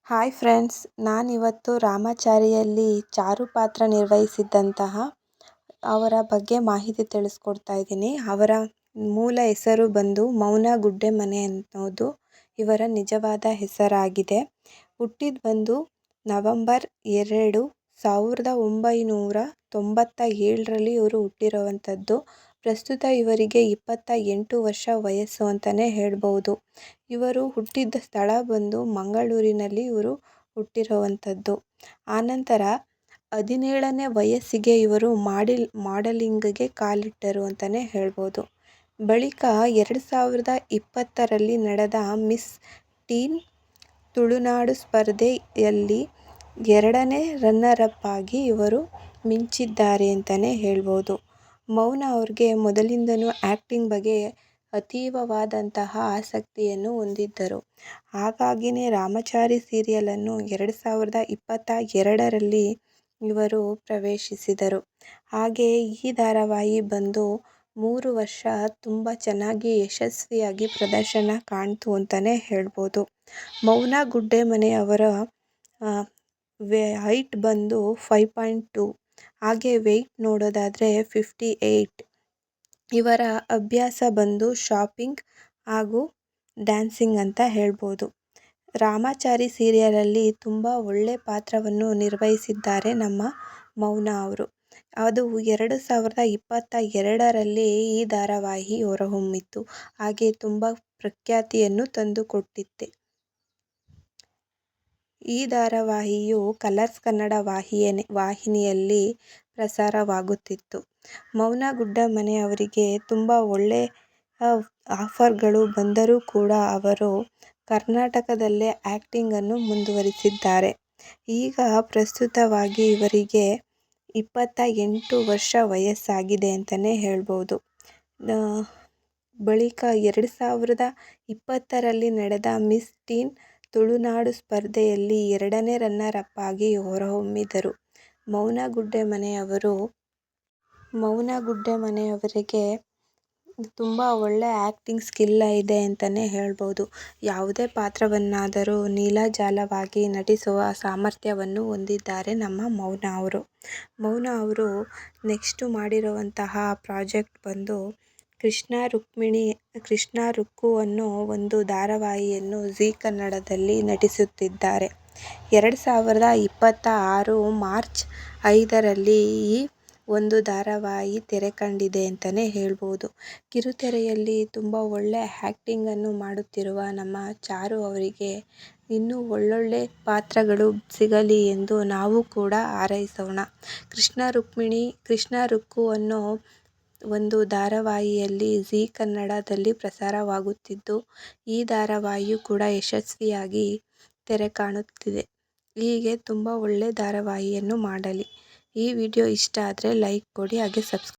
Hi friends, ನಾನಿವತ್ತು ರಾಮಾಚಾರಿಯಲ್ಲಿ ಚಾರು ಪಾತ್ರ ನಿರ್ವಹಿಸಿದ್ದಂತಹ ಅವರ ಬಗ್ಗೆ ಮಾಹಿತಿ ತಿಳಿಸ್ಕೊಡ್ತಾ ಇದ್ದೀನಿ. ಅವರ ಮೂಲ ಹೆಸರು ಬಂದು ಮೌನ ಗುಡ್ಡೆಮನೆ ಅನ್ನೋದು ಇವರ ನಿಜವಾದ ಹೆಸರಾಗಿದೆ. ಹುಟ್ಟಿದ್ದು ಬಂದು ನವೆಂಬರ್ 2, 1997ರಲ್ಲಿ ಇವರು ಹುಟ್ಟಿರುವಂಥದ್ದು. ಪ್ರಸ್ತುತ ಇವರಿಗೆ 28 ವರ್ಷ ವಯಸ್ಸು ಅಂತಲೇ ಹೇಳ್ಬೋದು. ಇವರು ಹುಟ್ಟಿದ್ದ ಸ್ಥಳ ಬಂದು ಮಂಗಳೂರಿನಲ್ಲಿ ಇವರು ಹುಟ್ಟಿರುವಂಥದ್ದು. ಆನಂತರ 17ನೇ ವಯಸ್ಸಿಗೆ ಇವರು ಮಾಡೆಲಿಂಗ್ಗೆ ಕಾಲಿಟ್ಟರು ಅಂತಲೇ ಹೇಳ್ಬೋದು. ಬಳಿಕ 2020ರಲ್ಲಿ ನಡೆದ ಮಿಸ್ ಟೀನ್ ತುಳುನಾಡು ಸ್ಪರ್ಧೆಯಲ್ಲಿ 2ನೇ ರನ್ನರಪ್ ಆಗಿ ಇವರು ಮಿಂಚಿದ್ದಾರೆ ಅಂತಲೇ ಹೇಳ್ಬೋದು. ಮೌನ ಅವ್ರಿಗೆ ಮೊದಲಿಂದನೂ ಆ್ಯಕ್ಟಿಂಗ್ ಬಗ್ಗೆ ಅತೀವವಾದಂತಹ ಆಸಕ್ತಿಯನ್ನು ಹೊಂದಿದ್ದರು. ಹಾಗಾಗಿಯೇ ರಾಮಾಚಾರಿ ಸೀರಿಯಲನ್ನು 2022ರಲ್ಲಿ ಇವರು ಪ್ರವೇಶಿಸಿದರು. ಹಾಗೆ ಈ ಧಾರಾವಾಹಿ ಬಂದು 3 ವರ್ಷ ತುಂಬ ಚೆನ್ನಾಗಿ ಯಶಸ್ವಿಯಾಗಿ ಪ್ರದರ್ಶನ ಕಾಣ್ತು ಅಂತಲೇ ಹೇಳ್ಬೋದು. ಮೌನ ಗುಡ್ಡೆಮನೆ ಅವರ ಹೈಟ್ ಬಂದು 5.2, ಹಾಗೆ ವೆಯ್ಟ್ ನೋಡೋದಾದರೆ 58. ಇವರ ಅಭ್ಯಾಸ ಬಂದು ಶಾಪಿಂಗ್ ಹಾಗೂ ಡ್ಯಾನ್ಸಿಂಗ್ ಅಂತ ಹೇಳ್ಬೋದು. ರಾಮಾಚಾರಿ ಸೀರಿಯಲಲ್ಲಿ ತುಂಬ ಒಳ್ಳೆ ಪಾತ್ರವನ್ನು ನಿರ್ವಹಿಸಿದ್ದಾರೆ ನಮ್ಮ ಮೌನ ಅವರು. ಅದು 2022ರಲ್ಲಿ ಈ ಧಾರಾವಾಹಿ ಹೊರಹೊಮ್ಮಿತು. ಹಾಗೆ ತುಂಬ ಪ್ರಖ್ಯಾತಿಯನ್ನು ತಂದುಕೊಟ್ಟಿತ್ತೆ. ಈ ಧಾರಾವಾಹಿಯು ಕಲರ್ಸ್ ಕನ್ನಡ ವಾಹಿನಿಯಲ್ಲಿ ಪ್ರಸಾರವಾಗುತ್ತಿತ್ತು. ಮೌನ ಗುಡ್ಡೆಮನೆ ಅವರಿಗೆ ತುಂಬ ಒಳ್ಳೆಯ ಆಫರ್ಗಳು ಬಂದರೂ ಕೂಡ ಅವರು ಕರ್ನಾಟಕದಲ್ಲೇ ಆ್ಯಕ್ಟಿಂಗನ್ನು ಮುಂದುವರಿಸಿದ್ದಾರೆ. ಈಗ ಪ್ರಸ್ತುತವಾಗಿ ಇವರಿಗೆ 28 ವರ್ಷ ವಯಸ್ಸಾಗಿದೆ ಅಂತಲೇ ಹೇಳ್ಬೋದು. ಬಳಿಕ 2020ರಲ್ಲಿ ನಡೆದ ಮಿಸ್ ಟೀನ್ ತುಳುನಾಡು ಸ್ಪರ್ಧೆಯಲ್ಲಿ 2ನೇ ರನ್ನರಪ್ ಆಗಿ ಹೊರಹೊಮ್ಮಿದರು. ಮೌನ ಗುಡ್ಡೆಮನೆಯವರಿಗೆ ತುಂಬ ಒಳ್ಳೆ ಆ್ಯಕ್ಟಿಂಗ್ ಸ್ಕಿಲ್ ಇದೆ ಅಂತಲೇ ಹೇಳ್ಬೋದು. ಯಾವುದೇ ಪಾತ್ರವನ್ನಾದರೂ ಲೀಲಾಜಾಲವಾಗಿ ನಟಿಸುವ ಸಾಮರ್ಥ್ಯವನ್ನು ಹೊಂದಿದ್ದಾರೆ ನಮ್ಮ ಮೌನ ಅವರು. ಮೌನ ಅವರು ನೆಕ್ಸ್ಟ್ ಮಾಡಿರುವಂತಹ ಪ್ರಾಜೆಕ್ಟ್ ಬಂದು ಕೃಷ್ಣ ರುಕ್ಕು ಅನ್ನೋ ಒಂದು ಧಾರಾವಾಹಿಯನ್ನು ಝೀ ಕನ್ನಡದಲ್ಲಿ ನಟಿಸುತ್ತಿದ್ದಾರೆ. 2026 ಮಾರ್ಚ್ 5ರಲ್ಲಿ ಈ ಒಂದು ಧಾರಾವಾಹಿ ತೆರೆ ಕಂಡಿದೆ ಅಂತಲೇ ಹೇಳ್ಬೋದು. ಕಿರುತೆರೆಯಲ್ಲಿ ತುಂಬ ಒಳ್ಳೆ ಆ್ಯಕ್ಟಿಂಗನ್ನು ಮಾಡುತ್ತಿರುವ ನಮ್ಮ ಚಾರು ಅವರಿಗೆ ಇನ್ನೂ ಒಳ್ಳೊಳ್ಳೆ ಪಾತ್ರಗಳು ಸಿಗಲಿ ಎಂದು ನಾವು ಕೂಡ ಹಾರೈಸೋಣ. ಕೃಷ್ಣ ರುಕ್ಕು ಅನ್ನೋ ಒಂದು ಧಾರಾವಾಹಿಯಲ್ಲಿ ಝೀ ಕನ್ನಡದಲ್ಲಿ ಪ್ರಸಾರವಾಗುತ್ತಿದ್ದು, ಈ ಧಾರಾವಾಹಿಯು ಕೂಡ ಯಶಸ್ವಿಯಾಗಿ ತೆರೆ ಕಾಣುತ್ತಿದೆ. ಹೀಗೆ ತುಂಬ ಒಳ್ಳೆ ಧಾರಾವಾಹಿಯನ್ನು ಮಾಡಲಿ. ಈ ವಿಡಿಯೋ ಇಷ್ಟ ಆದರೆ ಲೈಕ್ ಕೊಡಿ, ಹಾಗೆ ಸಬ್ಸ್ಕ್ರೈಬ್